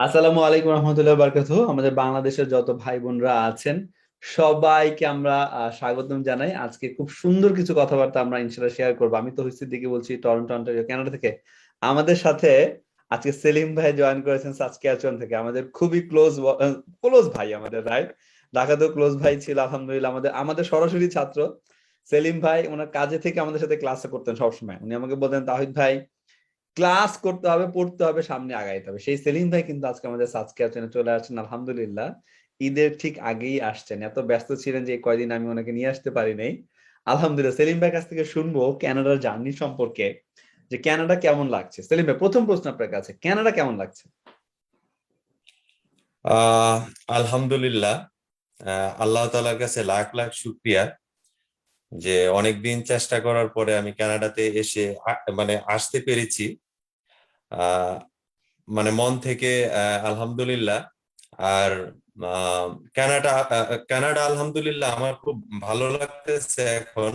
আসসালামু আলাইকুম রহমতুল্লাহ বারকাতুহু। আমাদের বাংলাদেশের যত ভাই বোনরা আছেন সবাইকে আমরা স্বাগতম জানাই। আজকে খুব সুন্দর কিছু কথাবার্তা আমরা ইনশাআল্লাহ শেয়ার করবো। আমি তো হইছি দিকে বলছি, টরন্টো অন্টারিও কানাডা থেকে। আমাদের সাথে আজকে সেলিম ভাই জয়েন করেছেন সাসকিয়াচুয়ান থেকে। আমাদের খুবই ক্লোজ ক্লোজ ভাই, আমাদের রাইট। ঢাকাতেও ক্লোজ ভাই ছিল আলহামদুলিল্লাহ। আমাদের আমাদের সরাসরি ছাত্র সেলিম ভাই। ওনার কাজে থেকে আমাদের সাথে ক্লাসে করতেন সবসময়। উনি আমাকে বলতেন, তাহিদ ভাই ক্লাস করতে হবে, পড়তে হবে, সামনে আগাইতে হবে। সেই সেলিম ভাই কিন্তু আজকে আমাদের সাবস্ক্রাইব চলে আসছেন আলহামদুলিল্লাহ। ঈদের ঠিক আগেই আসছেন। এত ব্যস্ত ছিলেন যে এই কয়দিন আমি ওনাকে নিয়ে আসতে পারি নাই। আলহামদুলিল্লাহ সেলিম ভাই কাছ থেকে শুনবো কানাডার জার্নি সম্পর্কে, যে কানাডা কেমন লাগছে। সেলিম ভাই, প্রথম প্রশ্ন আপনার কাছে, কানাডা কেমন লাগছে? আহ আলহামদুলিল্লাহ। আল্লাহ তাআলার কাছে লাখ লাখ শুকরিয়া যে অনেকদিন চেষ্টা করার পরে আমি কানাডাতে এসে মানে আসতে পেরেছি। আহ মানে মন থেকে আলহামদুলিল্লাহ। আর আহ, কানাডা কানাডা আলহামদুলিল্লাহ আমার খুব ভালো লাগতেছে এখন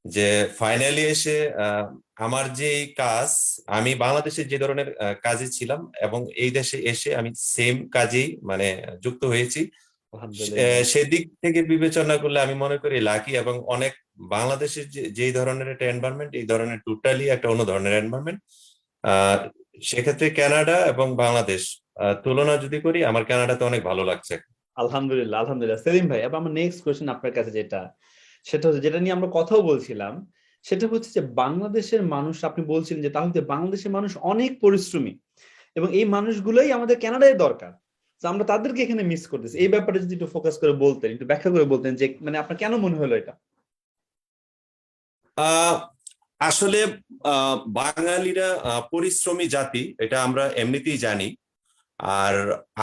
যে ফাইনালি এসে আহ, আমার যে এই কাজ, আমি বাংলাদেশে যে ধরনের কাজে ছিলাম এবং এই দেশে এসে আমি সেম কাজেই মানে যুক্ত হয়েছি। আলহামদুলিল্লাহ। সেদিক থেকে বিবেচনা করলে আমি মনে করি লাকি, এবং অনেক বাংলাদেশের যেই ধরনের একটা এনভায়রনমেন্ট, এই ধরনের টোটালি একটা অন্য ধরনের এনভায়রনমেন্ট। আহ সেক্ষেত্রে কানাডা এবং বাংলাদেশ তুলনা যদি করি, আমার কানাডাতে অনেক ভালো লাগছে। আলহামদুলিল্লাহ আলহামদুলিল্লাহ সেলিম ভাই, এবার আমার নেক্সট কোয়েশ্চেন আপনার কাছে, সেটা হচ্ছে যেটা নিয়ে আমরা কথাও বলছিলাম। সেটা হচ্ছে যে বাংলাদেশের মানুষ, আপনি বলছিলেন যে তাহলে বাংলাদেশের মানুষ অনেক পরিশ্রমী এবং এই মানুষগুলোই আমাদের কানাডায় দরকার। তো আমরা তাদেরকে এখানে মিস করতেছি। এই ব্যাপারে যদি একটু ফোকাস করে বলতেন, একটু ব্যাখ্যা করে বলতেন যে মানে আপনার কেন মনে হলো এটা। আহ আসলে বাঙালিরা পরিশ্রমী জাতি, এটা আমরা এমনিতেই জানি। আর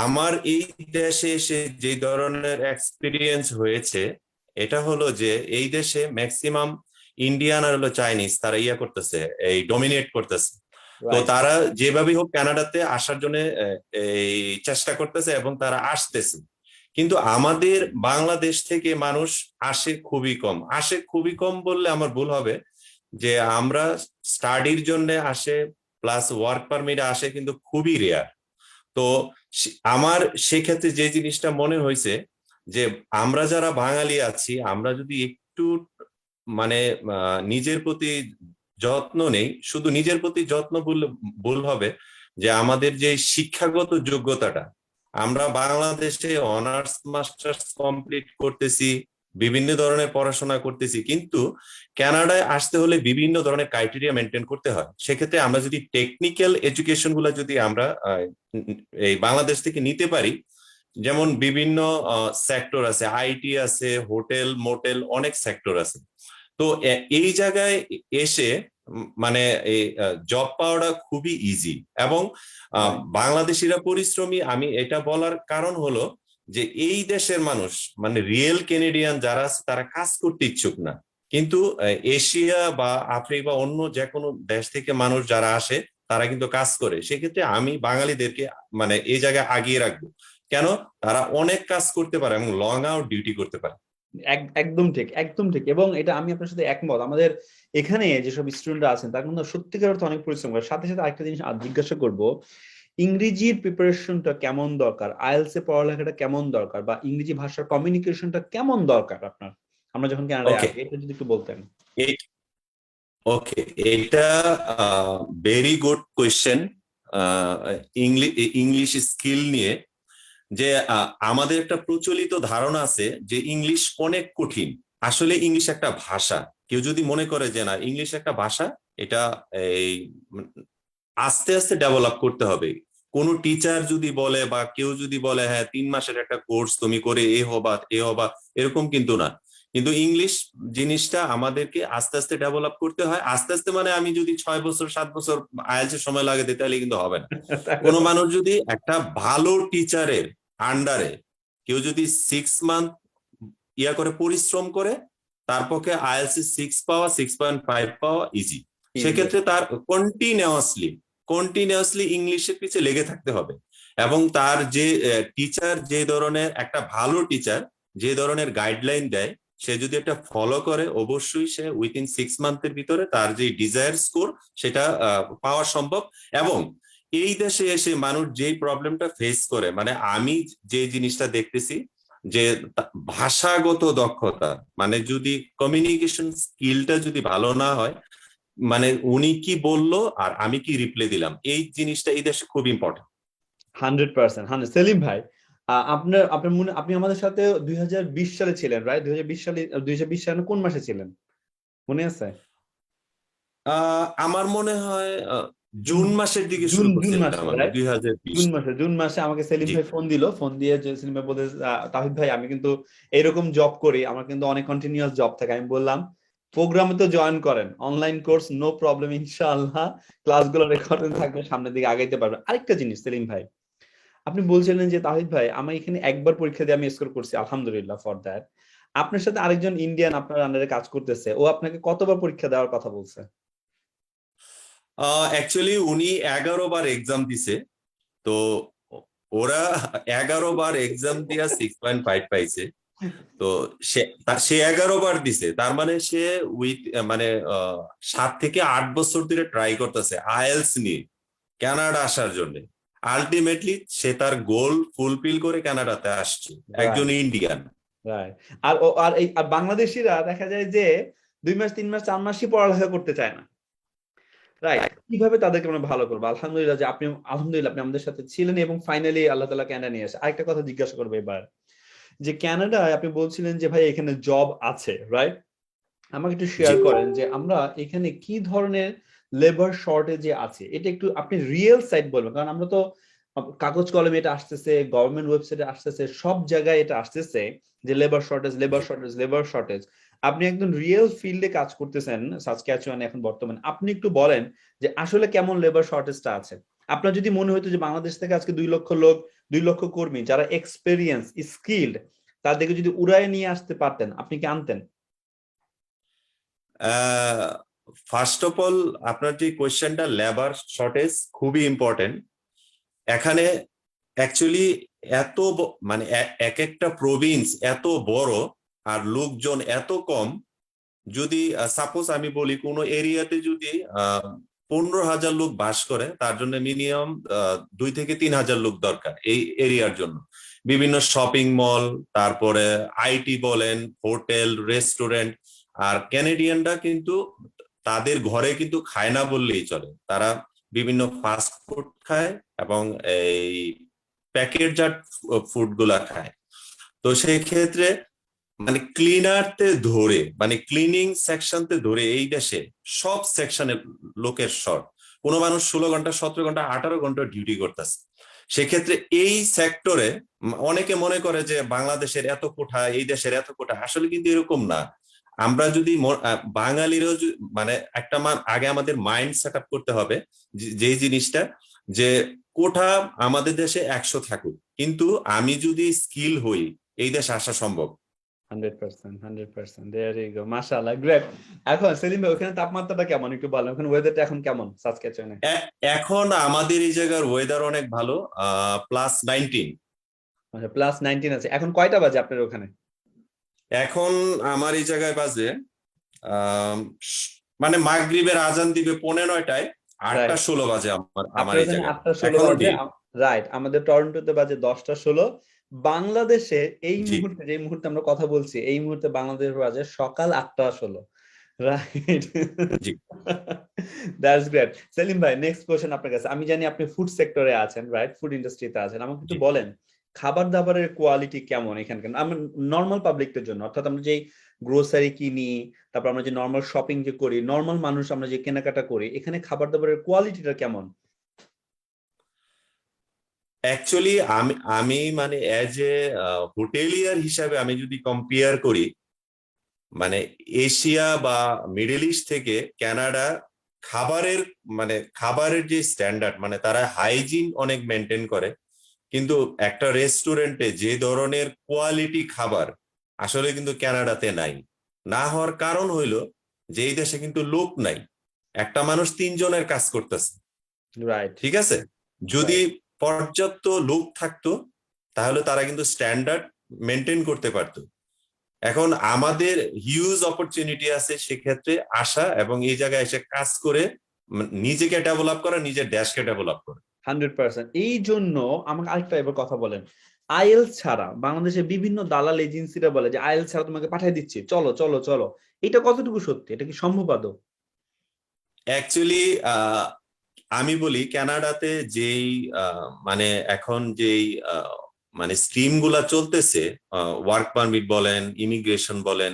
আমার এই দেশে এসে যে ধরনের এক্সপিরিয়েন্স হয়েছে, এটা হলো যে এই দেশে ম্যাক্সিমাম ইন্ডিয়ান আর হলো চাইনিজ, তারা ইয়া করতেছে, এই ডমিনেট করতেছে। তো রাইট। তারা যেভাবেই হোক কানাডাতে আসার জন্য এই চেষ্টা করতেছে এবং তারা আসতেছে। কিন্তু আমাদের বাংলাদেশ থেকে মানুষ আসে খুবই কম। আসে খুবই কম বললে আমার ভুল হবে, যে আমরা স্টাডির জন্য আসে, প্লাস ওয়ার্ক পারমিটে আসে, কিন্তু খুবই রেয়ার। তো আমার সেক্ষেত্রে যে জিনিসটা মনে হয়েছে, যে আমরা যারা বাঙালি আছি, আমরা যদি একটু মানে নিজের প্রতি যত্ন নেই, শুধু নিজের প্রতি যত্ন বললে ভুল হবে, যে আমাদের যে শিক্ষাগত যোগ্যতাটা, আমরা বাংলাদেশে অনার্স মাস্টার্স কমপ্লিট করতেছি, বিভিন্ন ধরনের পড়াশোনা করতেছি, কিন্তু কানাডায় আসতে হলে বিভিন্ন ধরনের ক্রাইটেরিয়া মেনটেন করতে হয়। সেক্ষেত্রে আমরা যদি টেকনিক্যাল এডুকেশন গুলা যদি আমরা এই বাংলাদেশ থেকে নিতে পারি, যেমন বিভিন্ন সেক্টর আছে, আইটি আছে, হোটেল মোটেল, অনেক সেক্টর আছে। তো এই জায়গায় এসে মানে এই জব পাওয়াটা খুবই ইজি। এবং রাইট। বাংলাদেশিরা পরিশ্রমী, আমি এটা বলার কারণ হলো যে এই দেশের মানুষ মানে রিয়েল কেনেডিয়ান যারা আছে, তারা কাজ করতে ইচ্ছুক না। কিন্তু এশিয়া বা আফ্রিকা বা অন্য যে কোনো দেশ থেকে মানুষ যারা আসে, তারা কিন্তু কাজ করে। সেক্ষেত্রে আমি বাঙালিদেরকে মানে এই জায়গায় আগিয়ে রাখবো। কেন? তারা অনেক কাজ করতে পারে এবং লং আওয়ার ডিউটি করতে পারে। একদম ঠিক, একদম ঠিক। এবং এটা আমি আপনার সাথে একমত। আমাদের এখানে যেসব স্টুডেন্টরা আছেন তারা কিন্তু সত্যিকার অর্থে অনেক পরিশ্রম করে। সাথে সাথে আরেকটা জিনিস জিজ্ঞাসা করব, ইংরেজির প্রিপারেশনটা কেমন দরকার, আইএলটিএস এ পড়ালেখাটা কেমন দরকার, বা ইংরেজি ভাষার কমিউনিকেশনটা কেমন দরকার আপনার, আমরা যখন কানাডায় ওকে। আসি, এটা যদি একটু বলতেন। ওকে, এটা very good question. English skill নিয়ে যে আমাদের একটা প্রচলিত ধারণা আছে যে ইংলিশ অনেক কঠিন। আসলে ইংলিশ একটা ভাষা। কেউ যদি মনে করে যে না, ইংলিশ একটা ভাষা, এটা এই উম, আস্তে আস্তে ডেভেলপ করতে হবে। কোনো টিচার যদি বলে বা কেউ যদি বলে হ্যাঁ 3 মাসের একটা কোর্স তুমি করে এ হবা এ হবা, এরকম কিন্তু না। কিন্তু ইংলিশ জিনিসটা আমাদেরকে আস্তে আস্তে ডেভেলপ করতে হয়। আস্তে আস্তে মানে আমি যদি 6 বছর 7 বছর আইএলটিএস এর সময় লাগে দিই, তাহলে কিন্তু হবে না। তাহলে কোনো তো- মানুষ যদি একটা ভালো টিচারের আন্ডারে কেউ যদি 6 মান্থ ইয়া করে পরিশ্রম করে, তার পক্ষে আইএলটিএস 6 পাওয়া, 6.5 পাওয়া ইজি। easy। সেক্ষেত্রে তার কন্টিনিউয়াসলি ইংলিশের পিছে লেগে থাকতে হবে। এবং তার যে টিচার, যে ধরনের একটা ভালো টিচার যে ধরনের গাইডলাইন দেয়, সে যদি একটা ফলো করে, অবশ্যই সে উইথিন 6 মান্থের ভিতরে তার যে ডিজায়ার স্কোর, সেটা পাওয়া সম্ভব। এবং এই দেশে এসে মানুষ যেই প্রবলেমটা ফেস করে, মানে আমি যে জিনিসটা দেখতেছি যে ভাষাগত দক্ষতা, মানে যদি কমিউনিকেশন স্কিলটা যদি ভালো না হয়, মানে উনি কি বললো আর আমি কি রিপ্লাই দিলাম, এই জিনিসটা এই দেশে খুব ইম্পর্টেন্ট। 100%, 100। সেলিম ভাই, আপনার আপনার মনে, আপনি আমাদের সাথে 2020 সালে ছিলেন, রাইট? 2020 সালে, 2020 সালে কোন মাসে ছিলেন, মনে আছে? আমার মনে হয় জুন, জুন মাসের দিকে জুন শুরু জুন করছিলাম মাসে, আমি, রাইট? 2020। জুন মাসে আমাকে সেলিম জি। ভাই ফোন দিল, ফোন দিয়ে যে সেলিম ভাই বলে, তাহিদ ভাই আমি কিন্তু এরকম জব করি, আমার কিন্তু অনেক কন্টিনিউয়াস জব থাকে। আমি বললাম প্রোগ্রামে তো জয়েন করেন, অনলাইন কোর্স, নো প্রবলেম, ইনশাআল্লাহ ক্লাসগুলো রেকর্ডিং থাকবে, সামনের দিকে আগাইতে পারবেন। আরেকটা জিনিস সেলিম ভাই, আপনি বলছিলেন যে তাহিদ ভাই আমি এখানে একবার পরীক্ষা দিয়ে আমি স্কোর করছি, আলহামদুলিল্লাহ ফর দ্যাট। আপনার সাথে আরেকজন ইন্ডিয়ান আপনার আন্ডারে কাজ করতেছে, ও আপনাকে কতবার পরীক্ষা দেওয়ার কথা বলছে? অ্যাকচুয়ালি উনি 11 বার এক্সাম দিছে। তো ওরা 11 বার এক্সাম দিয়া 6.5 পাইছে। তো সে 11 বার দিছে, তার মানে সে উইথ মানে 7 থেকে 8 বছর ধরে ট্রাই করতেছে আইএলস নিয়ে কানাডা আসার জন্য। আলটিমেটলি সে তার গোল ফুলফিল করে কানাডাতে আসছে, একজন রাইট, ইন্ডিয়ান। রাইট। আর এই বাংলাদেশিরা দেখা যায় যে 2 মাস 3 মাস 4 মাসই পড়ালেখা করতে চায় না, রাইট? কিভাবে তাদেরকে আমরা ভালো করবো? আলহামদুলিল্লাহ যে আপনি, আলহামদুলিল্লাহ আপনি আমাদের সাথে ছিলেন এবং ফাইনালি আল্লাহ তাআলা কানাডা নিয়ে আসে। আরেকটা কথা জিজ্ঞাসা করবো এবার, যে কানাডায় আপনি বলছিলেন যে ভাই এখানে জব আছে, রাইট? আমাকে একটু জি। শেয়ার করেন যে আমরা এখানে কি ধরনের লেবার শর্টেজে আছে, এটা একটু আপনি রিয়েল সাইড বলবেন, কারণ আমরা তো কাগজ কলমে এটা আসতেছে, গভর্নমেন্ট ওয়েবসাইটে আসতেছে, সব জায়গায় এটা আসতেছে যে লেবার শর্টেজ, লেবার জি। Shortage, labour shortage. আপনি একদম রিয়েল ফিল্ডে কাজ করতেছেন সাসক্যাচুয়ানে এখন বর্তমানে, আপনি একটু বলেন যে আসলে কেমন লেবার শর্টেজটা আছে। আপনার যদি মনে হতো যে বাংলাদেশ থেকে আজকে 2 লক্ষ লোক, 2 লক্ষ কর্মী যারা এক্সপেরিয়েন্স স্কিল্ড, তাদেরকে যদি উড়ায় নিয়ে আসতে পারতেন, আপনি কি আনতেন? ফার্স্ট অফ অল, আপনার যে কোয়েশ্চেনটা, লেবার শর্টেজ খুবই ইম্পর্টেন্ট এখানে। অ্যাকচুয়ালি মানে এক একটা প্রভিন্স এত বড় আর লোকজন এত কম। যদি সাপোজ আমি বলি কোনো এরিয়াতে যদি 15,000 লোক বাস করে, তার জন্য মিনিমাম 2 থেকে 3 হাজার লোক দরকার এই এরিয়ার জন্য। বিভিন্ন শপিং মল, তারপরে আইটি বলেন, হোটেল, রেস্টুরেন্ট। আর ক্যানাডিয়ানরা কিন্তু তাদের ঘরে কিন্তু খায় না বললেই চলে, তারা বিভিন্ন ফাস্ট ফুড খায় এবং এই প্যাকেটজাত ফুড গুলা খায়। তো সেই ক্ষেত্রে মানে ক্লিনারতে ধরে, মানে ক্লিনিং সেকশনতে ধরে এই দেশে সব সেকশনের লোকের শর্ট। কোনো মানুষ 16 ঘন্টা, 17 ঘন্টা, 18 ঘন্টা ডিউটি করতেছে। সেক্ষেত্রে এই সেক্টরে অনেকে মনে করে যে বাংলাদেশের এত কোঠা, এই দেশের এত কোঠা, আসলে কিন্তু এরকম না। আমরা যদি বাঙালিরও মানে একটা আগে আমাদের মাইন্ড সেট আপ করতে হবে যে জিনিসটা, যে কোঠা আমাদের দেশে 100 থাকুক, কিন্তু আমি যদি স্কিল হই এই দেশে আসা সম্ভব। 100%, 100%, there you go, মাশাআল্লাহ, গ্রেট। এখন সেলিম ভাই ওখানে তাপমাত্রাটা কেমন একটু বলেন, ওখানে ওয়েদারটা এখন কেমন সাসক্যাচুয়ানে? এখন আমাদের এই জায়গার ওয়েদার অনেক ভালো, +19। আচ্ছা, +19 আছে। এখন কয়টা বাজে আপনার ওখানে? এখন আমার এই জায়গায় বাজে আহ মানে মাগরিবের আজান দিবে 9:45টায়, রাইট, 8টা 16 বাজে আমার আমার আপনার এই ওখানে জায়গায় 8টা 16 এখনো বাজে, ডে। রাইট? আমাদের টরন্টোতে বাজে 10টা 16। বাংলাদেশে এই জি। মুহূর্তে, যে মুহূর্তে আমরা কথা বলছি, এই মুহূর্তে বাংলাদেশ বাজে সকাল 8টা 16, রাইট? জি। That's great. সেলিম ভাই, নেক্সট কোশ্চেন আপনার কাছে। আমি জানি আপনি ফুড সেক্টরে আছেন, রাইট? ফুড ইন্ডাস্ট্রিতে আছেন, আমাকে জি। একটু বলেন খাবার দাবারের কোয়ালিটি কেমন এখানকার, আমরা নর্মাল পাবলিকের জন্য, অর্থাৎ আমরা যে গ্রোসারি কিনি, তারপর আমরা যে নর্মাল শপিং যে করি, নর্মাল মানুষ আমরা যে কেনাকাটা করি, এখানে খাবার দাবারের কোয়ালিটিটা কেমন? অ্যাকচুয়ালি আমি আমি মানে অ্যাজ এ হোটেলিয়ার হিসাবে আমি যদি কম্পেয়ার করি, মানে এশিয়া বা মিডল ইস্ট থেকে কানাডা খাবারের, মানে খাবারের যে স্ট্যান্ডার্ড, মানে তারা হাইজিন অনেক মেনটেন করে। কিন্তু একটা রেস্টুরেন্টে যে ধরনের কোয়ালিটি খাবার আসলে কিন্তু কানাডাতে নাই। না হওয়ার কারণ হইলো যে এই দেশে কিন্তু লোক নাই, একটা মানুষ 3 জনের কাজ করতেছে। রাইট, ঠিক আছে, যদি রাইট। পর্যাপ্ত লোক থাকতো তাহলে তারা কিন্তু স্ট্যান্ডার্ড মেনটেন করতে পারতো। এখন আমাদের হিউজ অপরচুনিটি আছে সেক্ষেত্রে আসা এবং এই জায়গায় এসে কাজ করে নিজেকে ডেভেলপ করা, নিজের দেশকে ডেভেলপ করা। 100%। এই জন্য আমাকে আরেকটা এবার কথা বলেন, আইএলস ছাড়া বাংলাদেশের বিভিন্ন দালাল এজেন্সিরা বলে যে আইএলস ছাড়া তোমাকে পাঠিয়ে দিচ্ছি, চলো চলো চলো, এটা কতটুকু সত্যি? এটা কি সম্ভব আদৌ? অ্যাকচুয়ালি আমি বলি কানাডাতে যেই মানে এখন যেই মানে স্কিম গুলা চলতেছে, ওয়ার্ক পারমিট বলেন, ইমিগ্রেশন বলেন,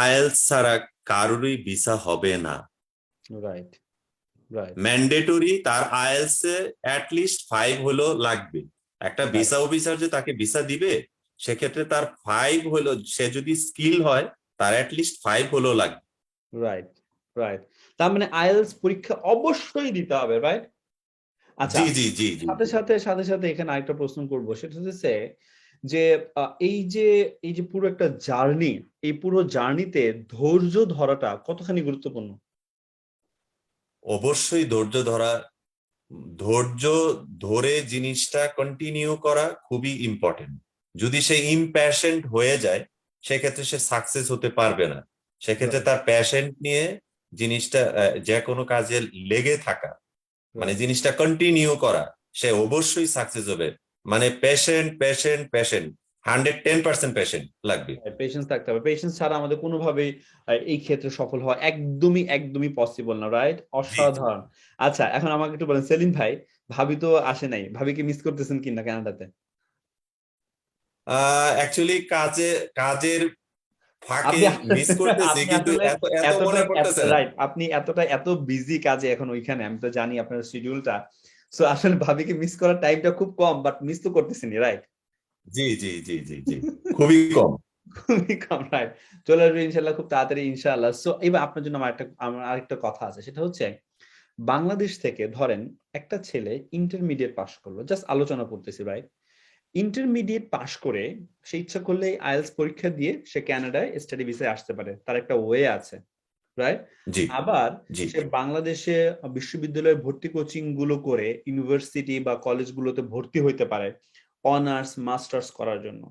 আইএলস ছাড়া কারোরই ভিসা হবে না। রাইট, রাইট, ম্যান্ডেটরি তার আইএলস এ অ্যাটলিস্ট 5 হলো লাগবে। একটা রাইট, ভিসা অফিসার যে তাকে ভিসা দিবে, সেক্ষেত্রে তার 5 হলো, সে যদি স্কিল হয় তার অ্যাটলিস্ট 5 হলো লাগবে। Right, right. তার মানে আইএলস পরীক্ষা অবশ্যই দিতে হবে, রাইট? আচ্ছা, জি জি জি জি সাথে জি। সাথে সাথে সাথে এখানে আরেকটা প্রশ্ন করবো, সেটা হচ্ছে যে এই যে এই যে পুরো একটা জার্নি, এই পুরো জার্নিতে ধৈর্য ধরাটা কতখানি গুরুত্বপূর্ণ? অবশ্যই ধৈর্য ধরা, ধৈর্য ধরে জিনিসটা কন্টিনিউ করা খুবই ইম্পর্টেন্ট। যদি সে ইমপ্যাশেন্ট হয়ে যায়, সেক্ষেত্রে সে সাকসেস হতে পারবে না। সেক্ষেত্রে রাইট, তার প্যাশন নিয়ে জিনিসটা যে কোনো কাজে লেগে থাকা, মানে রাইট। জিনিসটা কন্টিনিউ করা, সে অবশ্যই সাকসেস হবে। মানে পেশেন্ট পেশেন্ট পেশেন্ট, 110% পেশেন্ট লাগবে। পেশেন্স থাকতে হবে। পেশেন্স ছাড়া আমাদের কোনোভাবেই এই ক্ষেত্রে সফল হওয়া একদমই একদমই পসিবল না, রাইট? জি জি। অসাধারণ। আচ্ছা, এখন আমাকে একটু বলেন সেলিম ভাই, ভাবি তো আসে নাই, ভাবিকে মিস করতেছেন কিনা কানাডাতে? অ্যাকচুয়ালি কাজের ফাঁকে আপনি মিস করতেছি, আপনি কিন্তু আসলে এত এত এতটা মনে পড়তেছে না। রাইট, আপনি এতটা এত বিজি কাজে এখন ওইখানে, আমি তো জানি আপনার শিডিউলটা। সো আসলে ভাবিকে মিস করার টাইমটা খুব কম, বাট মিস তো করতেছেন, রাইট? জি জি জি জি জি, খুবই কম। খুবই কম, রাইট। চলে আসবে ইনশাল্লাহ খুব তাড়াতাড়ি, ইনশাআল্লাহ। সো এবার আপনার জন্য আমার আরেকটা কথা আছে, সেটা হচ্ছে বাংলাদেশ থেকে ধরেন একটা ছেলে ইন্টারমিডিয়েট পাস করলো, জাস্ট আলোচনা করতেছি, রাইট? ইন্টারমিডিয়েট পাস করে সে ইচ্ছা করলে আইএলটিএস পরীক্ষা দিয়ে সে কানাডায় স্টাডি ভিসায় আসতে পারে, তার একটা ওয়ে আছে, রাইট? জি আবার জি সে বাংলাদেশে বিশ্ববিদ্যালয়ে ভর্তি কোচিং গুলো করে ইউনিভার্সিটি বা কলেজগুলোতে ভর্তি হইতে পারে অনার্স মাস্টার্স করার জন্য।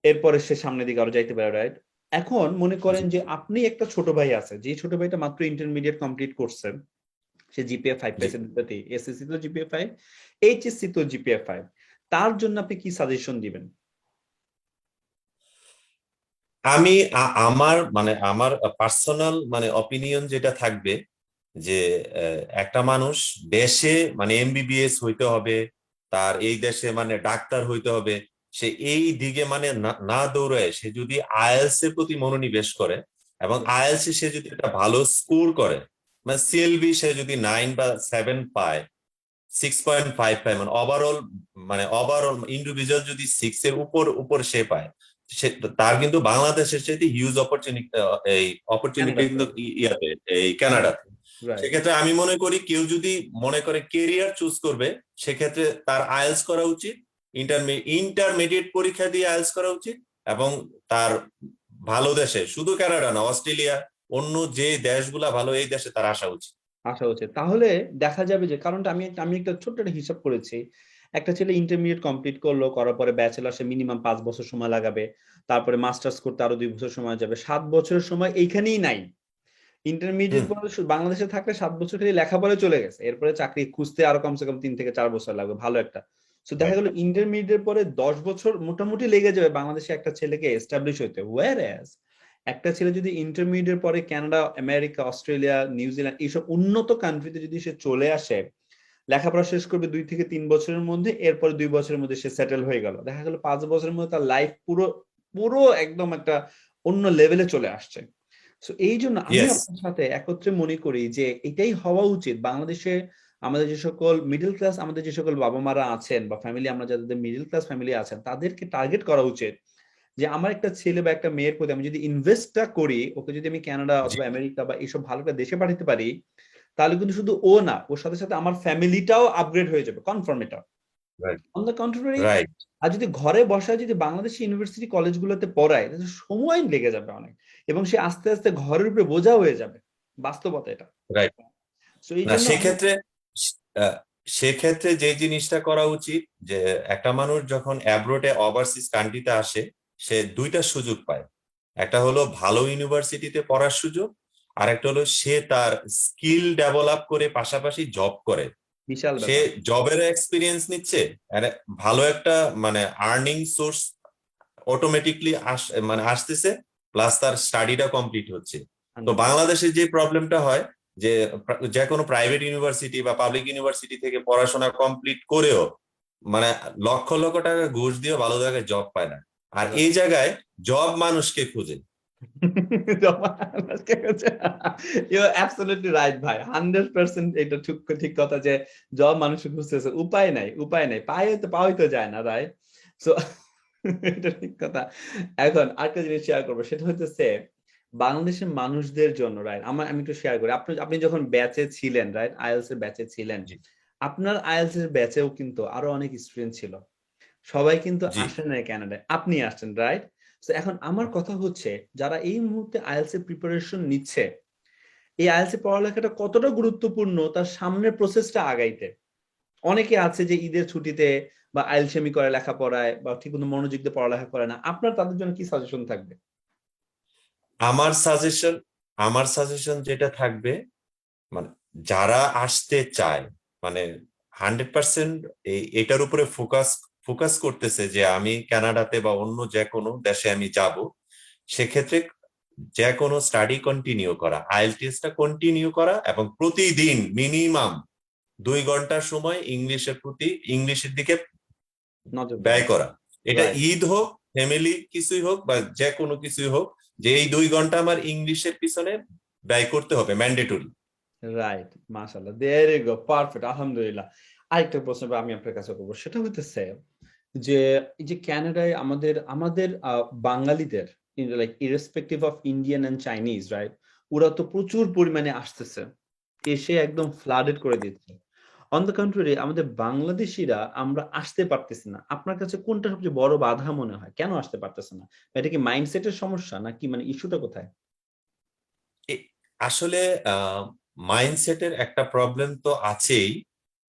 এরপরে সে সামনের দিকে আরো যাইতে পারে, রাইট? এখন মনে জি করেন যে আপনি একটা ছোট ভাই আছে, যে ছোট ভাইটা মাত্র ইন্টারমিডিয়েট কমপ্লিট করছে, সে জিপিএ 5 জি। পাইছে দুটাতেই, এসএসসি তো জিপিএ 5, এইচএসসি তো জিপিএ 5। তার জন্য আপনি কি সাজেশন দিবেন? আমি আমার মানে আমার পার্সোনাল মানে অপিনিয়ন যেটা থাকবে, যে একটা মানুষ দেশে মানে এমবিবিএস হইতে হবে, তার এই দেশে মানে ডাক্তার হইতে হবে, সে এই দিকে মানে না দৌড়ায় সে যদি আইএলটিএস এর প্রতি মনোনিবেশ করে, এবং আইএলটিএস সে যদি একটা ভালো স্কোর করে, মানে সিএলবি সে যদি 9 বা 7 পায়, 6.5 পায়, মানে ওভারঅল ইন্ডিভিজুয়াল যদি 6 এর উপর উপর সে পায়, সে তার কিন্তু বাংলাদেশের সাথে হিউজ অপরচুনিটি, এই অপরচুনিটি কানাডাতে, কিন্তু ইয়াতে, এই কানাডাতে। কানাডাতে, রাইট। সেক্ষেত্রে আমি মনে করি কেউ যদি মনে করে কেরিয়ার চুজ করবে, সেক্ষেত্রে তার আইএলটিএস করা উচিত, ইন্টারমিডিয়েট পরীক্ষা দিয়ে আইএলটিএস করা উচিত, এবং তার ভালো দেশে, শুধু কানাডা না, অস্ট্রেলিয়া, অন্য যে দেশগুলা ভালো, এই দেশে তার আসা উচিত। আসা উচিত। তাহলে দেখা যাবে যে, কারণটা আমি আমি একটা ছোট্ট একটা হিসাব করেছি। একটা ছেলে ইন্টারমিডিয়েট কমপ্লিট করলো, করার পরে ব্যাচেলর সে মিনিমাম ৫ বছর সময় লাগাবে। তারপরে মাস্টার্স করতে আরো ২ বছর সময় যাবে। ৭ বছরের সময় এইখানেই নাই। ইন্টারমিডিয়েট হুম। পরে বাংলাদেশে থাকলে ৭ বছর খালি লেখাপড়ায় চলে গেছে। এরপরে চাকরি খুঁজতে আরো কমসে কম ৩ থেকে ৪ বছর লাগবে ভালো একটা। সো দেখা Right. গেল ইন্টারমিডিয়েট পরে ১০ বছর মোটামুটি লেগে যাবে বাংলাদেশে একটা ছেলেকে এস্টাবলিশ হইতে। Whereas একটা ছেলে যদি ইন্টারমিডিয়েট পরে কানাডা, আমেরিকা, অস্ট্রেলিয়া, নিউজিল্যান্ড এইসব উন্নত কান্ট্রিতে যদি সে চলে আসে, লেখাপড়া শেষ করবে ২ থেকে ৩ বছরের মধ্যে, এরপরে ২ বছরের মধ্যে সে সেটেল হয়ে গেল। দেখা গেল ৫ বছরের মধ্যে তার লাইফ পুরো পুরো একদম একটা অন্য লেভেলে চলে আসছে। সো এইজন্য আমি Yes. আপনার সাথে একত্রে মনে করি যে এটাই হওয়া উচিত। বাংলাদেশে আমাদের যে সকল মিডল ক্লাস, আমাদের যে সকল বাবা-মারা আছেন বা ফ্যামিলি, আমরা যাদের মিডল ক্লাস ফ্যামিলি আছেন, তাদেরকে টার্গেট করা উচিত যে আমার একটা ছেলে বা একটা মেয়ের প্রতি আমি যদি ইনভেস্টটা করি, ওকে যদি আমি কানাডা জি। অথবা আমেরিকা বা এইসব ভালো একটা দেশে পাঠাতে পারি, তাহলে কিন্তু শুধু ও না, ওর সাথে সাথে আমার ফ্যামিলিটাও আপগ্রেড হয়ে যাবে, কনফার্ম এটা। Right. On the contrary, Right. আর যদি ঘরে বসায় যদি বাংলাদেশি ইউনিভার্সিটি কলেজগুলোতে পড়ায়, তাহলে সময় লেগে যাবে অনেক, এবং সে আস্তে আস্তে ঘরের উপরে বোঝা হয়ে যাবে। বাস্তবতা এটা। Right. সো এই না, জন্য আমি আহ, সেক্ষেত্রে যে জিনিসটা করা উচিত, যে একটা মানুষ যখন অ্যাব্রোডে ওভারসিজ কান্ট্রিতে আসে, সে দুইটা সুযোগ পায়। একটা হলো ভালো ইউনিভার্সিটিতে পড়ার সুযোগ, আর একটা হলো সে তার স্কিল ডেভেলপ করে পাশাপাশি জব করে। বিশাল সে ব্যাপার। জবের এক্সপিরিয়েন্স নিচ্ছে, আর ভালো একটা মানে আর্নিং সোর্স অটোমেটিকলি মানে আসতেছে, প্লাস তার স্টাডিটা কমপ্লিট হচ্ছে। তো 100%। বাংলাদেশে যে প্রবলেমটা হয় যে যে কোনো প্রাইভেট ইউনিভার্সিটি বা পাবলিক ইউনিভার্সিটি থেকে পড়াশোনা কমপ্লিট করেও মানে লক্ষ লক্ষ টাকা ঘুষ দিয়ে ভালো জায়গায় জব পায় না। আর এই জায়গায় জব মানুষকে খুঁজে। ইউ অ্যাবসলিউটলি রাইট ভাই, 100% এটা ঠিক ঠিক কথা যে জব মানুষ খুঁজতেছে, উপায় নাই, উপায় নাই, পাওয়াই তো যায় না, রাইট? সো এটা ঠিক কথা। এখন আরেকটা জিনিস শেয়ার করবো, সেটা হচ্ছে বাংলাদেশের মানুষদের জন্য, রাইট? আমি একটু শেয়ার করি। আপনি যখন ব্যাচে ছিলেন, রাইট, আইএলটিএস এর ব্যাচে ছিলেন, জি, আপনার আইএলটিএস এর ব্যাচেও কিন্তু আরো অনেক স্টুডেন্ট ছিল। সবাই কিন্তু জি। আসেন নাই কানাডায়, আপনি আসছেন, রাইট? তো এখন আমার কথা হচ্ছে, যারা এই মুহূর্তে আইএলটিএস এর প্রিপারেশন নিচ্ছে, এই আইএলটিএস এর পড়ালেখাটা কতটা গুরুত্বপূর্ণ তার সামনের প্রসেসটা আগাইতে। অনেকে আছে যে ঈদের ছুটিতে বা আইএলটিএমই করে লেখাপড়ায় বা ঠিকমতো মনোযোগ দিয়ে পড়ালেখা করে না, আপনার তাদের জন্য কি সাজেশন থাকবে? আমার সাজেশন আমার সাজেশন যেটা থাকবে, মানে যারা আসতে চায়, মানে 100% এটার উপরে ফোকাস ফোকাস করতেছে যে আমি কানাডাতে বা অন্য যে কোনো দেশে আমি যাব, সেক্ষেত্রে যে কোনো স্টাডি কন্টিনিউ করা, আইএলটিএসটা কন্টিনিউ করা, এবং প্রতিদিন মিনিমাম 2 ঘন্টার সময় ইংলিশের দিকে নজর দেওয়া। ব্যয় করা। এটা রাইট, ঈদ হোক, ফ্যামিলি কিছুই হোক, বা যে কোনো কিছুই হোক, যে এই 2 ঘন্টা আমার ইংলিশের পিছনে ব্যয় করতে হবে, ম্যান্ডেটরি। রাইট, মাশাআল্লাহ, দেয়ার ইউ গো, পারফেক্ট, আলহামদুলিল্লাহ। আরেকটা প্রশ্ন আমি আপনার কাছে করবো, সেটা হইতেছে যে এই যে কানাডায় আমাদের আমাদের বাঙালিদের, like irrespective of Indian and Chinese, right, ওরা তো প্রচুর পরিমাণে আসতেছে, এসে একদম ফ্লাডেড করে দিচ্ছে। অন দ্য কন্ট্রারি, আমাদের বাংলাদেশিরা আমরা আসতে পারতেছি না। আপনার কাছে কোনটা সবচেয়ে বড় বাধা মনে হয়? কেন আসতে পারতেছে না? এটা কি মাইন্ডসেটের সমস্যা নাকি মানে ইস্যুটা কোথায়? আসলে মাইন্ডসেটের একটা প্রবলেম তো আছেই,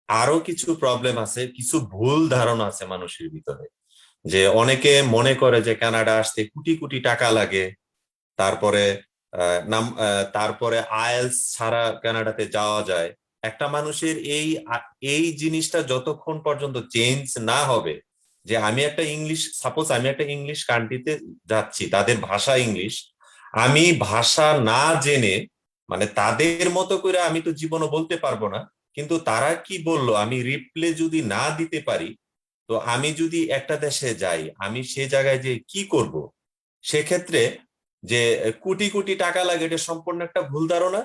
আরো কিছু প্রবলেম আছে, কিছু ভুল ধারণা আছে মানুষের ভিতরে। যে অনেকে মনে করে যে কানাডা আসতে কোটি কোটি টাকা লাগে, তারপরে তারপরে আইএলটিএস ছাড়া কানাডাতে যাওয়া যায়। একটা মানুষের এই জিনিসটা যতক্ষণ পর্যন্ত চেঞ্জ না হবে, যে আমি একটা ইংলিশ কান্ট্রিতে যাচ্ছি, তাদের ভাষা ইংলিশ, আমি ভাষা না জেনে, মানে তাদের মতো করে আমি তো জীবনও বলতে পারবো না, কিন্তু তারা কি বললো আমি রিপ্লে যদি না দিতে পারি, তো আমি যদি একটা দেশে যাই, আমি সে জায়গায় যে কি করব। সেক্ষেত্রে যে কোটি কোটি টাকা লাগে, এটা সম্পূর্ণ একটা ভুল ধারণা।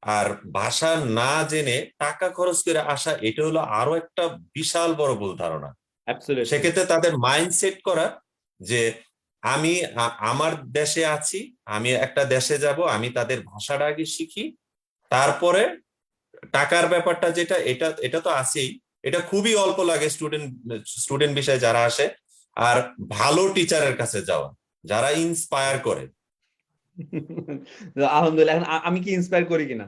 আর ভাষা না জেনে টাকা খরচ করে আসা, এটা হলো আরো একটা বিশাল বড় ভুল ধারণা। অ্যাবসলিউটলি। সেক্ষেত্রে তাদের মাইন্ড সেট করা যে আমি আমার দেশে আছি, আমি একটা দেশে যাব, আমি তাদের ভাষাটা আগে শিখি, তারপরে টাকার ব্যাপারটা যেটা, এটা এটা তো আছেই। এটা খুবই অল্প লাগে স্টুডেন্ট স্টুডেন্ট বিষয়ে যারা আসে। আর ভালো টিচারের কাছে যাওয়া, যারা ইন্সপায়ার করে। আলহামদুলিল্লাহ। এখন আমি কি ইন্সপায়ার করি কিনা?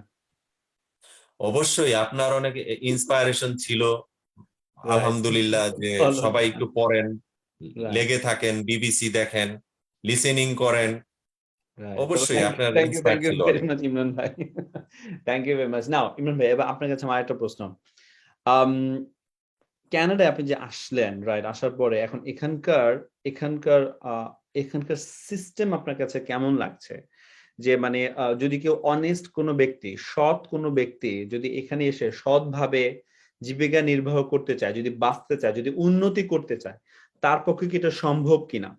অবশ্যই আপনার অনেক ইন্সপায়ারেশন ছিল, রাইট। আলহামদুলিল্লাহ, যে সবাই একটু পড়েন, রাইট, লেগে থাকেন, বিবিসি দেখেন, লিসেনিং করেন। রাইট। তো অবশ্যই আপনার ইন্সপায়ার থ্যাংক ইউ ছিল ভেরি অনেক। মাচ ইমরান ভাই। Thank you very much. Now Imran ভাই, এবার আপনার কাছে আমার আরেকটা প্রশ্ন। আম কানাডায় আপনি যে আসলেন, রাইট? আসার পরে এখন এখানকার আ এখানকার সিস্টেম আপনার কাছে কেমন লাগছে? যে মানে যদি কেউ অনেস্ট কোনো ব্যক্তি, সৎ কোনো ব্যক্তি যদি এখানে এসে সৎভাবে জীবিকা নির্বাহ করতে চায়, যদি বাঁচতে চায়, যদি উন্নতি করতে চায়, তার পক্ষে কি এটা সম্ভব কিনা?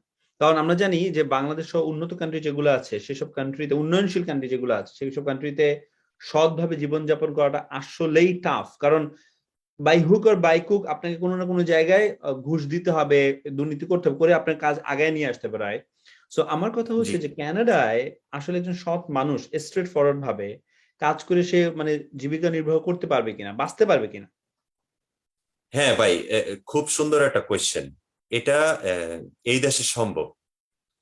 কারণ আমরা জানি যে বাংলাদেশ সহ উন্নত কান্ট্রি যেগুলো আছে, সেসব কান্ট্রিতে, উন্নয়নশীল কান্ট্রি যেগুলো আছে, সেসব কান্ট্রিতে সৎভাবে জীবনযাপন করাটা আসলেই টাফ। কারণ বাই হুক অর বাই কুক আপনাকে কোনো না কোনো জায়গায় ঘুষ দিতে হবে, দুর্নীতি করতে হবে, করে আপনার কাজ আগায় নিয়ে আসতে পারে। সো আমার কথা জি। হচ্ছে যে কানাডায় আসলে একজন সৎ মানুষ স্ট্রেট ফরওয়ার্ড ভাবে কাজ করে সে মানে জীবিকা নির্বাহ করতে পারবে কিনা, বাঁচতে পারবে কিনা? হ্যাঁ ভাই, খুব সুন্দর একটা কোয়েশ্চেন। এটা এই দেশে সম্ভব।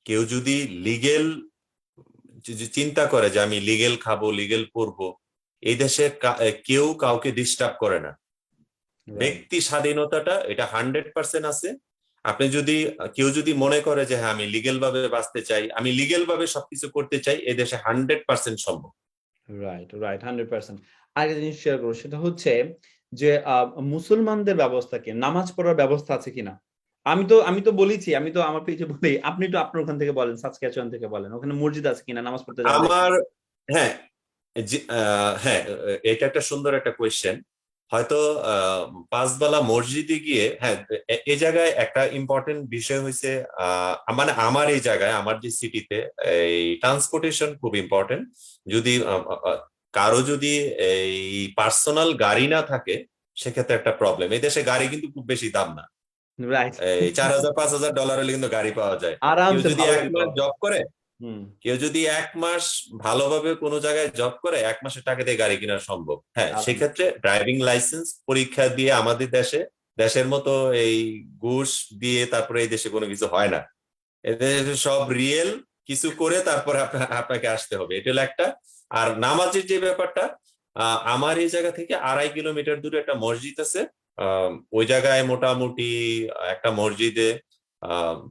কেউ যদি লিগেল চিন্তা করে যে আমি লিগেল খাবো, লিগেল পড়বো, এই দেশে কেউ কাউকে ডিস্টার্ব করে না। রাইট, ব্যক্তি স্বাধীনতাটা এটা 100% আছে। আপনি যদি কেউ যদি মনে করে যে হ্যাঁ আমি লিগেল ভাবে বাঁচতে চাই, আমি লিগেল ভাবে সবকিছু করতে চাই, এই দেশে 100% সম্ভব। Right, right, 100%। আরেকটা জিনিস শেয়ার করবো, সেটা হচ্ছে যে মুসলমানদের ব্যবস্থা কি, নামাজ পড়ার ব্যবস্থা আছে কিনা? আমি তো বলেছি, আমি তো আমার পেজে বলি, আপনি তো আপনার ওখান থেকে বলেন, সাসক্যাচুয়ান থেকে বলেন, ওখানে মসজিদ আছে কিনা, নামাজ পড়তে যাওয়া যায় আমার কিনা? হ্যাঁ, হ্যাঁ, এটা একটা সুন্দর একটা কোয়েশ্চেন। হয়তো পাঁচবেলা মসজিদে গিয়ে, হ্যাঁ, এই জায়গায় একটা ইম্পর্টেন্ট বিষয় হয়েছে, মানে আমার এই জায়গায়, আমার যে সিটিতে, এই ট্রান্সপোর্টেশন খুব ইম্পর্টেন্ট। যদি কারো যদি এই পার্সোনাল গাড়ি না থাকে, সেক্ষেত্রে একটা প্রবলেম। এই দেশে গাড়ি কিন্তু খুব বেশি দাম না। রাইট। এই 4,000 5,000 ডলার হলে কিন্তু গাড়ি পাওয়া যায়। কেউ আরামসে যদি ভালো এক গাড়ি মাস পাওয়া যায়। জব করে, হুম। কেউ যদি 1 মাস ভালোভাবে কোনো জায়গায় জব করে, 1 মাসের টাকা দিয়ে গাড়ি কেনা সম্ভব। হ্যাঁ, আরাম। সেক্ষেত্রে ড্রাইভিং লাইসেন্স পরীক্ষা দিয়ে আমাদের দেশের মতো এই ঘুষ দিয়ে তারপরে এই দেশে কোনো কিছু হয় না। এদের সব রিয়েল কিছু করে তারপরে আপনাকে আসতে হবে, এটা হলো একটা। আর নামাজের যে ব্যাপারটা, আমার এই জায়গা থেকে 2.5 কিলোমিটার দূরে একটা মসজিদ আছে। ওই জায়গায় মোটামুটি একটা মসজিদে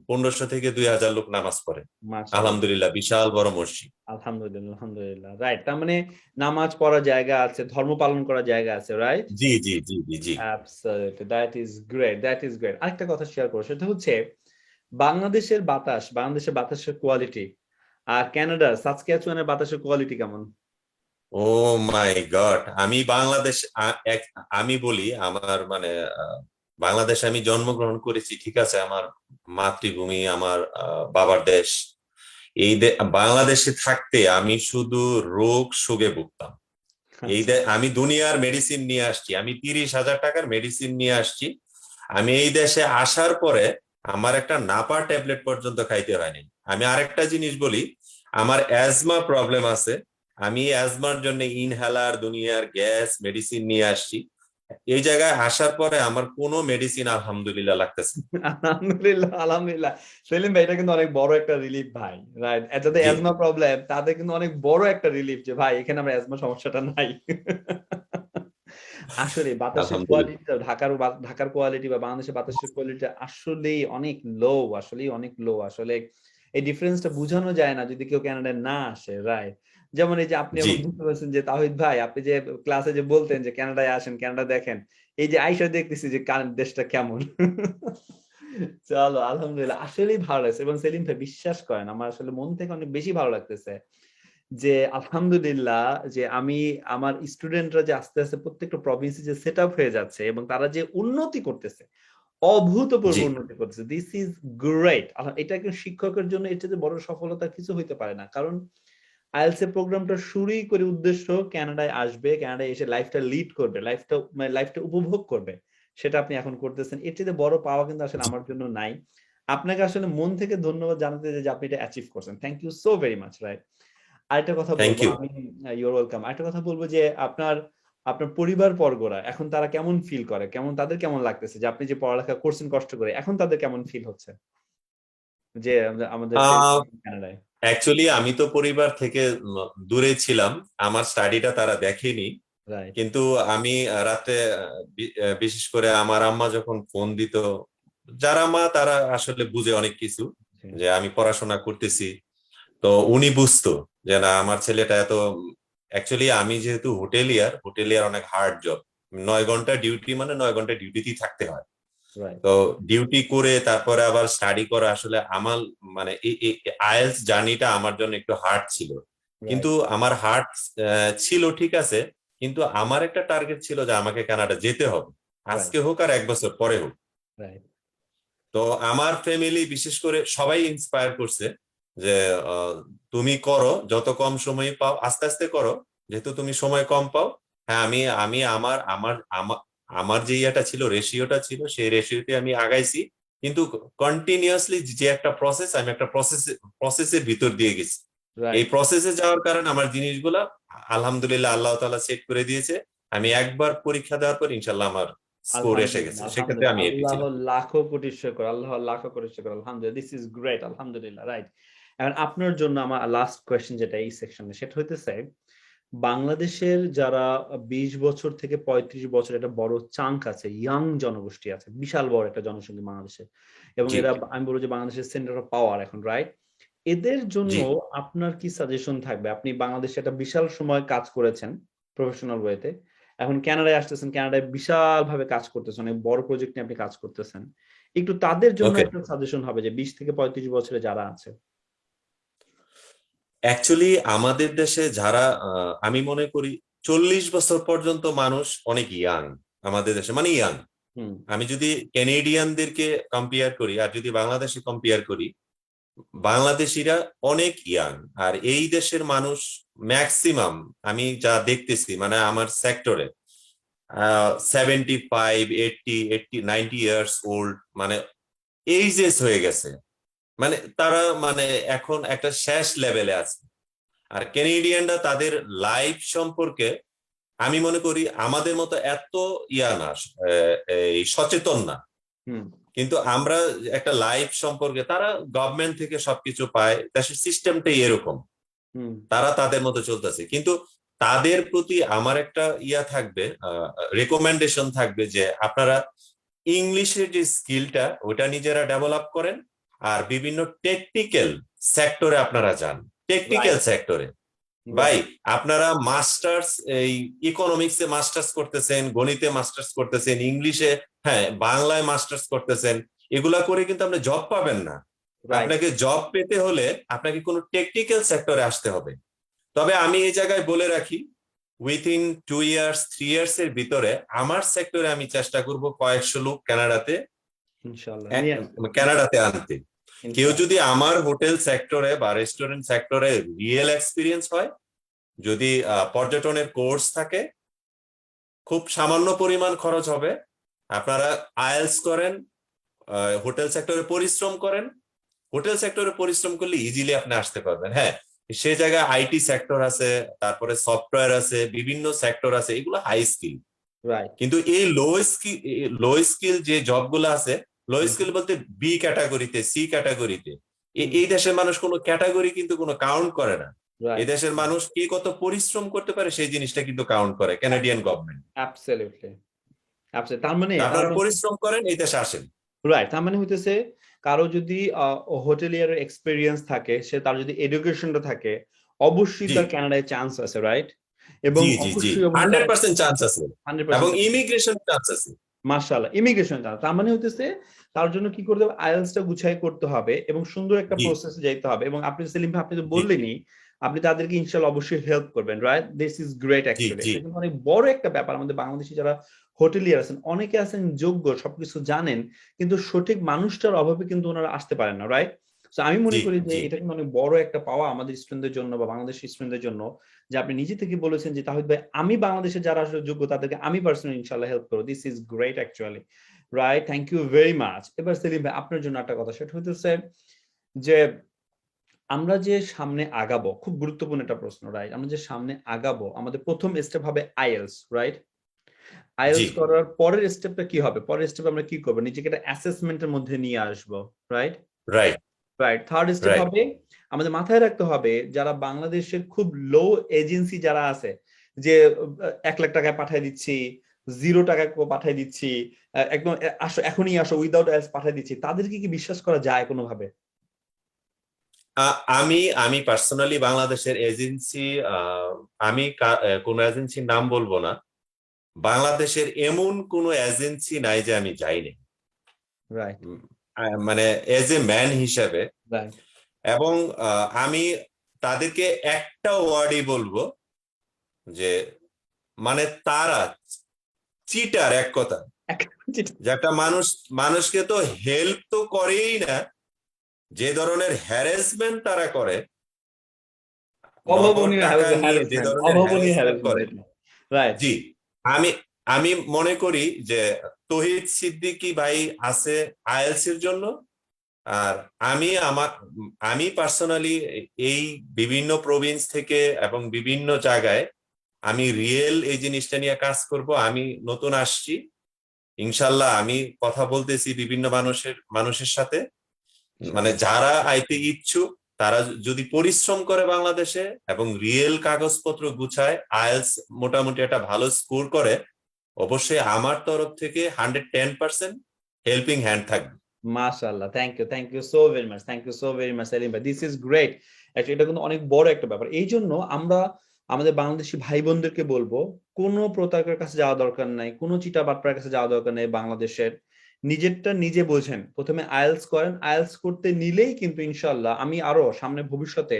1500 থেকে 2,000 লোক নামাজ পড়ে। মাশাআল্লাহ। আলহামদুলিল্লাহ, বিশাল বড় মসজিদ। আলহামদুলিল্লাহ, আলহামদুলিল্লাহ, রাইট। তার মানে নামাজ পড়ার জায়গা আছে, ধর্ম পালন করার জায়গা আছে, right? G, G, G, G, G. Absolutely, that is great, that is great. আরেকটা কথা শেয়ার করো, সেটা হচ্ছে বাংলাদেশের বাতাসের কোয়ালিটি আর কানাডার সাসক্যাচুয়ানের বাতাসের কোয়ালিটি কেমন? ও মাই গড, আমি বাংলাদেশ, আমি বলি আমার মানে, বাংলাদেশে আমি জন্মগ্রহণ করেছি, ঠিক আছে, আমার মাতৃভূমি, আমার বাবার দেশ। বাংলাদেশে থাকতে আমি শুধু রোগ শোকে ভুগতাম। আচ্ছা। আমি দুনিয়ার মেডিসিন নিয়ে আসছি, আমি 30,000 টাকার মেডিসিন নিয়ে আসছি। আমি এই দেশে আসার পরে আমার একটা নাপা ট্যাবলেট পর্যন্ত খাইতে হয়নি। আমি আরেকটা জিনিস বলি, আমার অ্যাজমা প্রবলেম আছে। আমি অ্যাজমার জন্য ইনহেলার, দুনিয়ার গ্যাস মেডিসিন নিয়ে আসছি। এই জায়গায় আসার পরে আমার কোনো মেডিসিন আলহামদুলিল্লাহ লাগতেছে না। আলহামদুলিল্লাহ, আলহামদুলিল্লাহ। সেলিম ভাই, এটা কিন্তু অনেক বড় একটা রিলিফ ভাই, রাইট? যাদের জি, অ্যাজমা প্রবলেম তাদের কিন্তু অনেক বড় একটা রিলিফ যে ভাই এখানে আমরা অ্যাজমা সমস্যাটা নাই। আসলে বাতাসের আলহামদুলিল্লাহ। কোয়ালিটিটা, ঢাকার কোয়ালিটি বা বাংলাদেশের বাতাসের কোয়ালিটি আসলেই অনেক লো, আসলেই অনেক লো। আসলে এই ডিফারেন্সটা বোঝানো যায় না যদি কেউ কানাডায় না আসে, রাইট? যেমন এই যে আপনি জি, এখন বুঝতে পারছেন যে তাহিদ ভাই, আপনি যে ক্লাসে যে বলতেন যে কানাডায় আসেন, কানাডা দেখেন, এই যে আইসা দেখতেছি যে দেশটা কেমন। চলো, আলহামদুলিল্লাহ, আসলেই ভালো লাগছে। এবং সেলিম ভাই, বিশ্বাস করেন, আমার আসলে মন থেকে অনেক বেশি ভালো লাগতেছে যে আলহামদুলিল্লাহ, যে আমার স্টুডেন্টরা যে আস্তে আস্তে প্রত্যেকটা প্রভিন্সে যে সেট আপ হয়ে যাচ্ছে এবং তারা যে উন্নতি করতেছে, অভূতপূর্ব জি, উন্নতি করতেছে, দিস ইজ গ্রেট। এটা একজন শিক্ষকের জন্য এর চেয়ে বড় সফলতা কিছু হইতে পারে না। কারণ আইএলটিএস এর প্রোগ্রামটা শুরুই করে উদ্দেশ্য কানাডায় আসবে, কানাডায় এসে লাইফটা লিড করবে, লাইফটা উপভোগ করবে। সেটা আপনি এখন করতেছেন। এর চেয়ে বড় পাওয়া কিন্তু আসলে জি। আমার জন্য নাই। আপনাকে আসলে মন থেকে ধন্যবাদ জানাতে চাই যে আপনি এটা অ্যাচিভ করছেন। Thank you so very much, right? আরেকটা কথা থ্যাংক বলবো ইউ। আমি, ইউর ওয়েলকাম। আরেকটা কথা বলবো যে আপনার আপনার পরিবার বর্গরা এখন তারা কেমন ফিল করে, তাদের কেমন লাগতেছে যে আপনি যে পড়ালেখা করছেন কষ্ট করে, এখন তাদের কেমন ফিল হচ্ছে যে আমাদের কানাডায়? অ্যাকচুয়ালি আমি তো পরিবার থেকে দূরে ছিলাম, আমার স্টাডিটা তারা দেখেনি। রাইট। কিন্তু আমি রাতে, বিশেষ করে আমার আম্মা যখন ফোন দিত, যারা মা তারা আসলে বুঝে অনেক কিছু, যে আমি পড়াশোনা করতেছি। তো উনি বুঝতো যে না, আমার ছেলেটা এত, অ্যাকচুয়ালি আমি যেহেতু হোটেলিয়ার অনেক হার্ড জব। 9 ঘন্টা ডিউটি, মানে 9 ঘন্টা ডিউটিতেই থাকতে হয়। রাইট। তো ডিউটি করে তারপরে আবার স্টাডি করা আসলে আমার, মানে এই আইএলটিএস জার্নিটা আমার জন্য একটু হার্ড ছিল। কিন্তু রাইট। আমার হার্ড ছিল, ঠিক আছে, কিন্তু আমার একটা টার্গেট ছিল যে আমাকে কানাডা যেতে হবে, রাইট। আজকে হোক আর 1 বছর পরে হোক। রাইট। তো আমার ফ্যামিলি বিশেষ করে সবাই ইন্সপায়ার করছে যে আহ, তুমি করো, যত কম সময় পাও আস্তে আস্তে করো, যেহেতু তুমি সময় কম পাও। হ্যাঁ, আমি আমি আমার আমার আমার আমার যে ইয়েটা ছিল, রেশিওটা ছিল, সেই রেশিওতে আমি আগাইছি। কিন্তু কন্টিনিউয়াসলি যে একটা প্রসেস, আমি একটা প্রসেসের ভিতর দিয়ে গেছি। এই রাইট। প্রসেসে যাওয়ার কারণে আমার জিনিসগুলা আলহামদুলিল্লাহ আল্লাহ তাআলা সেট করে দিয়েছে। আমি একবার পরীক্ষা দেওয়ার পর ইনশাল্লাহ আমার স্কোর এসে গেছে, আলহামদুলিল্লাহ, সেক্ষেত্রে আলহামদুলিল্লাহ, আমি এপি আল্লাহ ছিলাম। লাখো কোটি শুকর, আল্লাহ লাখো কোটি শুকর, আলহামদুলিল্লাহ, দিস ইজ গ্রেট, আলহামদুলিল্লাহ, রাইট। এখন আপনার জন্য আমার লাস্ট কোয়েশ্চেন যেটা এই সেকশনে, সেটা হইতেছে বাংলাদেশের যারা 20 বছর থেকে 35 বছর, একটা বড় চাঙ্ক আছে, ইয়াং জনগোষ্ঠী আছে, বিশাল বড় একটা জনসংখ্যা বাংলাদেশে, এবং জি, এরা আমি বলবো যে বাংলাদেশের সেন্টার অফ পাওয়ার এখন, রাইট? এদের জন্য জি। আপনার কি সাজেশন থাকবে? আপনি বাংলাদেশে একটা বিশাল সময় কাজ করেছেন প্রফেশনাল ওয়েতে। এখন কানাডায় আসতেছেন, কানাডায় বিশাল ভাবে কাজ করতেছেন, অনেক বড় প্রজেক্ট নিয়ে আপনি কাজ করতেছেন, একটু তাদের জন্য ওকে, একটা সাজেশন হবে যে 20 থেকে 35 বছরে যারা আছে। অ্যাকচুয়ালি আমাদের দেশে যারা আমি মনে করি 40 বছর পর্যন্ত মানুষ অনেক ইয়াং আমাদের দেশে, মানে ইয়াং। হুম। আমি যদি ক্যানেডিয়ানদেরকে কম্পেয়ার করি আর যদি বাংলাদেশে কম্পেয়ার করি, বাংলাদেশিরা অনেক ইয়াং। আর এই দেশের মানুষ ম্যাক্সিমাম আমি যা দেখতেছি, মানে আমার সেক্টরে 75, 80, 90 ইয়ার্স ওল্ড, মানে এইজেস হয়ে গেছে। মানে তারা মানে এখন একটা শেষ লেভেলে আছে। আর ক্যানেডিয়ানরা তাদের লাইফ সম্পর্কে আমি মনে করি আমাদের মতো এত ইয়া না, এই সচেতন না। হুম। কিন্তু আমরা একটা লাইফ সম্পর্কে, তারা গভর্নমেন্ট থেকে সবকিছু পায়, দেশের সিস্টেমটাই এরকম, হুম। তারা তাদের মতো চলতেছে। কিন্তু তাদের প্রতি আমার একটা ইয়া থাকবে, রেকমেন্ডেশন থাকবে যে আপনারা ইংলিশের যে স্কিলটা ওটা নিজেরা ডেভেলপ করেন, আর বিভিন্ন টেকনিক্যাল সেক্টরে আপনারা যান। Technical right. সেক্টরে ভাই, রাইট। আপনারা মাস্টার্স, এই ইকোনমিক্সে মাস্টার্স করতেছেন, গণিতে মাস্টার্স করতেছেন, ইংলিশে, হ্যাঁ বাংলায় মাস্টার্স করতেছেন, এগুলা করে কিন্তু আপনি জব পাবেন না। রাইট। আপনাকে জব পেতে হলে আপনাকে কোনো টেকনিক্যাল সেক্টরে আসতে হবে। তবে আমি এই জায়গায় বলে রাখি, উইথিন 2 ইয়ার্স 3 ইয়ার্স এর ভিতরে আমার সেক্টরে আমি চেষ্টা করব কয়েকশো লোক ইনশাআল্লাহ নিয়ে আসবেন। কানাডাতে আনতে। কেউ ইনশাআল্লাহ। যদি আমার হোটেল সেক্টরে বা রেস্টুরেন্ট সেক্টরে রিয়েল এক্সপিরিয়েন্স হয়, যদি পর্যটনের কোর্স থাকে, খুব সামান্য পরিমাণ খরচ হবে। আপনারা আইএলটিএস করেন, হোটেল সেক্টরে পরিশ্রম করেন, হোটেল সেক্টরে পরিশ্রম করলে ইজিলি আপনি আসতে পারবেন। হ্যাঁ, সে জায়গায় আইটি সেক্টর আছে, তারপরে সফটওয়্যার আছে, বিভিন্ন সেক্টর আছে, এগুলো হাই স্কিল। রাইট। কিন্তু এই লো স্কিল যে জবগুলো আছে, লো স্কিল বলতে বি ক্যাটাগরিতে, সি ক্যাটাগরিতে, এই দেশের মানুষ কোনো ক্যাটাগরি কিন্তু কোনো কাউন্ট করে না। এই রাইট। দেশের মানুষ কে কত পরিশ্রম করতে পারে সেই জিনিসটা কিন্তু কাউন্ট করে ক্যানাডিয়ান গভর্নমেন্ট। অ্যাবসলিউটলি। অ্যাবসলিউটলি। তার মানে আপনারা পরিশ্রম করেন, এই দেশে আসেন। রাইট, তার মানে হইতেছে কারো যদি হোটেলিয়ার এক্সপেরিয়েন্স থাকে, সে তার যদি এডুকেশনটা থাকে, অবশ্যই জি তার কানাডায় চান্স আছে, রাইট? এবং জি জি জি, অবশ্যই তার 100% চান্স আছে। এবং 100% ইমিগ্রেশন চান্স আছে। মাশাআল্লাহ ইমিগ্রেশন চান্স। তার মানে হইতেছে তার জন্য কি করতে হবে, আইএলটিএস টা গুছাই করতে হবে এবং সুন্দর একটা জি প্রসেসে যাইতে হবে। এবং আপনি সেলিম ভাই, আপনি তো জি বললেনই আপনি তাদেরকে ইনশাআল্লাহ অবশ্যই হেল্প করবেন, রাইট? দিস ইজ গ্রেট জি অ্যাকচুয়ালি। জি এটা কিন্তু অনেক বড় একটা ব্যাপার। আমাদের বাংলাদেশী যারা হোটেলিয়ার আছেন, অনেকে আছেন যোগ্য, সবকিছু জানেন, কিন্তু সঠিক মানুষটার অভাবে কিন্তু ওনারা আসতে পারেন না, রাইট? সো আমি মনে জি করি যে জি এটা কিন্তু অনেক বড় একটা পাওয়া আমাদের স্টুডেন্টদের জন্য বা বাংলাদেশি স্টুডেন্টদের জন্য, যে আপনি নিজে থেকে বলেছেন যে তাহিদ ভাই, আমি বাংলাদেশে যারা আসলে যোগ্য তাদেরকে আমি পার্সোনালি ইনশাআল্লাহ হেল্প করব। This is great actually, right? Thank you very much. এবার সেলিম ভাই, আপনার জন্য একটা কথা, সেটা হইতেছে যে আমরা যে সামনে আগাবো, খুব গুরুত্বপূর্ণ একটা প্রশ্ন, রাইট? আমরা যে সামনে আগাবো, আমাদের প্রথম স্টেপ হবে আইএলটিএস, রাইট? জি, আইএলটিএস করার পরের স্টেপটা কি হবে? পরের স্টেপ আমরা কি করব? নিজেকে একটা অ্যাসেসমেন্টের মধ্যে নিয়ে আসবো, right? Right right. Third step right. হবে আমাদের মাথায় রাখতে হবে যারা বাংলাদেশের খুব লো এজেন্সি যারা আছে, যে 1 লাখ টাকায় পাঠিয়ে দিচ্ছি, 0 টাকায় পাঠিয়ে দিচ্ছি, একদম আসো এখনই আসো উইদাউট এলস পাঠিয়ে দিচ্ছি, তাদেরকে কি বিশ্বাস করা যায় কোনোভাবে? আমি আমি পার্সোনালি বাংলাদেশের এজেন্সি, আমি কোনো এজেন্সির নাম বলবো না, বাংলাদেশের এমন কোনো এজেন্সি নাই যে আমি যাইনি। রাইট। মানে এজ এ ম্যান হিসাবে। রাইট। এবং আমি তাদেরকে একটা ওয়ার্ডই বলবো যে, মানে তারা চিটার, এক কথা। যে একটা মানুষ, মানুষকে তো হেল্প তো করেই না, যে ধরনের হ্যারাসমেন্ট তারা করে, নগদ অভাবনীয় টাকা নিয়ে যে হ্যারাসমেন্ট, ধরনের অভাবনীয় হ্যারাসমেন্ট হ্যারাসমেন্ট করে। এটা। রাইট। জি, আমি আমি মনে করি যে তৌহিদ সিদ্দিকী ভাই আছে আইএলটিএস এর জন্য। আর আমি পার্সোনালি এই বিভিন্ন প্রভিন্স থেকে এবং বিভিন্ন জায়গায় আমি রিয়েল এই জিনিসটা নিয়ে কাজ করব। আমি নতুন আসছি, ইনশাল্লাহ আমি কথা বলতেছি বিভিন্ন মানুষের সাথে, মানে যারা আইতে ইচ্ছুক, তারা যদি পরিশ্রম করে বাংলাদেশে এবং রিয়েল কাগজপত্র গুছায়, আইএলটিএস মোটামুটি একটা ভালো স্কোর করে, অবশ্যই আমার তরফ থেকে 110% হেল্পিং হ্যান্ড থাকবে। মাশাআল্লাহ, thank you so very much, thank you so very much Selim ভাই, দিস ইজ গ্রেট। এটা কিন্তু অনেক বড় একটা ব্যাপার। এই জন্য আমরা আমাদের বাংলাদেশি ভাই বোনদেরকে বলবো, কোনো প্রতারকের কাছে যাওয়া দরকার নাই, কোনো চিটা বাটপার কাছে যাওয়া দরকার নেই। বাংলাদেশের নিজেরটা নিজে বোঝেন, প্রথমে আইএলটিএস করেন। আইএলটিএস করতে নিলেই কিন্তু ইনশাল্লাহ, আমি আরো সামনে ভবিষ্যতে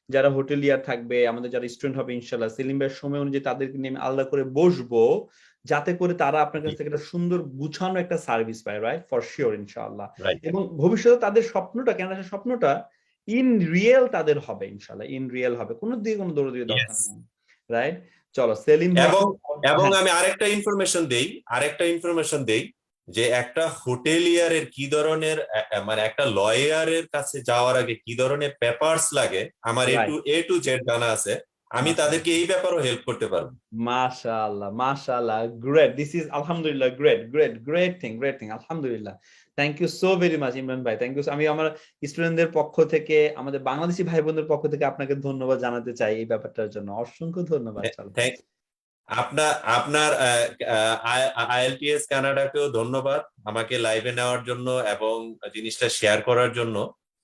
যারা হোটেলিয়ার থাকবে, আমাদের যারা স্টুডেন্ট হবে, ইনশাল্লাহ সেলিম ভাইয়ের সময় অনুযায়ী তাদেরকে নিয়ে আমি আলাদা করে বসবো, যাতে করে তারা আপনার কাছ থেকে একটা সুন্দর গুছানো একটা সার্ভিস পায়, রাইট? ফর শিওর ইনশাআল্লাহ। রাইট। এবং ভবিষ্যতে তাদের স্বপ্নটা, কানাডার স্বপ্নটা ইন রিয়েল তাদের হবে ইনশাআল্লাহ, ইন রিয়েল হবে, কোনো দিকে কোনো দৌড়াদৌড়ি দরকার ইয়েস। নেই, রাইট? চলো সেলিম ভাই। এবং এবং হ্যাঁ, আমি আরেকটা ইনফরমেশন দেই যে একটা হোটেলিয়ারের কি ধরনের মানে একটা লয়ারের কাছে যাওয়ার আগে কি ধরনের পেপারস লাগে আমার রাইট। এ টু জেড জানা আছে। আমি তাদেরকে এই ব্যাপারেও হেল্প করতে পারবো। মাশাআল্লাহ, মাশাআল্লাহ, গ্রেট, দিস ইজ আলহামদুলিল্লাহ, great great great thing, great thing, আলহামদুলিল্লাহ। Thank you so very much Imran ভাই, থ্যাংক ইউ। আমি আমার স্টুডেন্টদের পক্ষ থেকে, আমাদের বাংলাদেশি ভাই বোনদের পক্ষ থেকে আপনাকে ধন্যবাদ জানাতে চাই এই ব্যাপারটার জন্য, অসংখ্য ধন্যবাদ। চলো, থ্যাংক আপনার আপনার আইএলটিএস কানাডাকেও ধন্যবাদ আমাকে লাইভে নেওয়ার জন্য এবং জিনিসটা শেয়ার করার জন্য।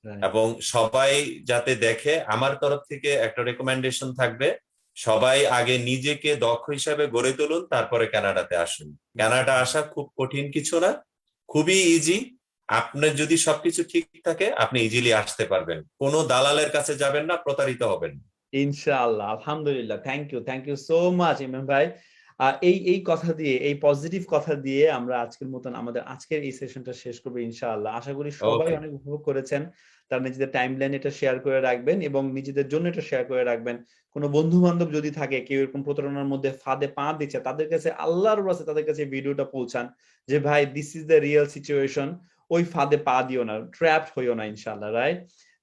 রাইট। এবং সবাই যাতে দেখে, আমার তরফ থেকে একটা রেকমেন্ডেশন থাকবে, সবাই আগে নিজেকে দক্ষ হিসাবে গড়ে তুলুন, তারপরে কানাডাতে আসুন। কানাডা আসা খুব কঠিন কিছু না, খুবই ইজি। আপনার যদি সবকিছু ঠিক থাকে আপনি ইজিলি আসতে পারবেন, কোনো দালালের কাছে যাবেন না, প্রতারিত হবেন না। ইনশাআল্লাহ, আলহামদুলিল্লাহ, thank you so much Imran ভাই। এই এই কথা দিয়ে, এই পজিটিভ কথা দিয়ে আমরা আজকের মতন আমাদের আজকের এই সেশনটা শেষ করবো ইনশাআল্লাহ। আশা করি সবাই ওকে। অনেক উপভোগ করেছেন। তারা নিজেদের টাইমলাইন এটা শেয়ার করে রাখবেন এবং নিজেদের জন্য এটা শেয়ার করে রাখবেন। কোনো বন্ধু বান্ধব যদি থাকে কেউ এরকম প্রতারণার মধ্যে ফাঁদে পা দিচ্ছে, তাদের কাছে আল্লাহর রাস্তে তাদের কাছে ভিডিওটা পৌঁছান যে ভাই this is the real situation, ওই ফাঁদে পা দিও না, ট্র্যাপড হইও না ইনশাআল্লাহ, রাইট?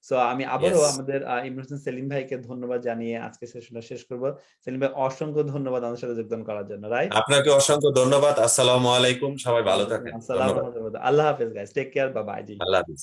সো আমি আবারও ইয়েস। আমাদের ইমরান হোসেন সেলিম ভাইকে ধন্যবাদ জানিয়ে আজকে সেশনটা শেষ করব। সেলিম ভাই, অসংখ্য ধন্যবাদ আমাদের সাথে যোগদান করার জন্য, রাইট? আপনাকে অসংখ্য ধন্যবাদ। আসসালামু আলাইকুম, সবাই ভালো ওয়ালাইকুম থাকেন। আসসালাম ওয়া ধন্যবাদ। রাহমাতুল্লাহ। আল্লাহ হাফেজ guys, take care, bye bye. জি। আল্লাহ হাফিজ।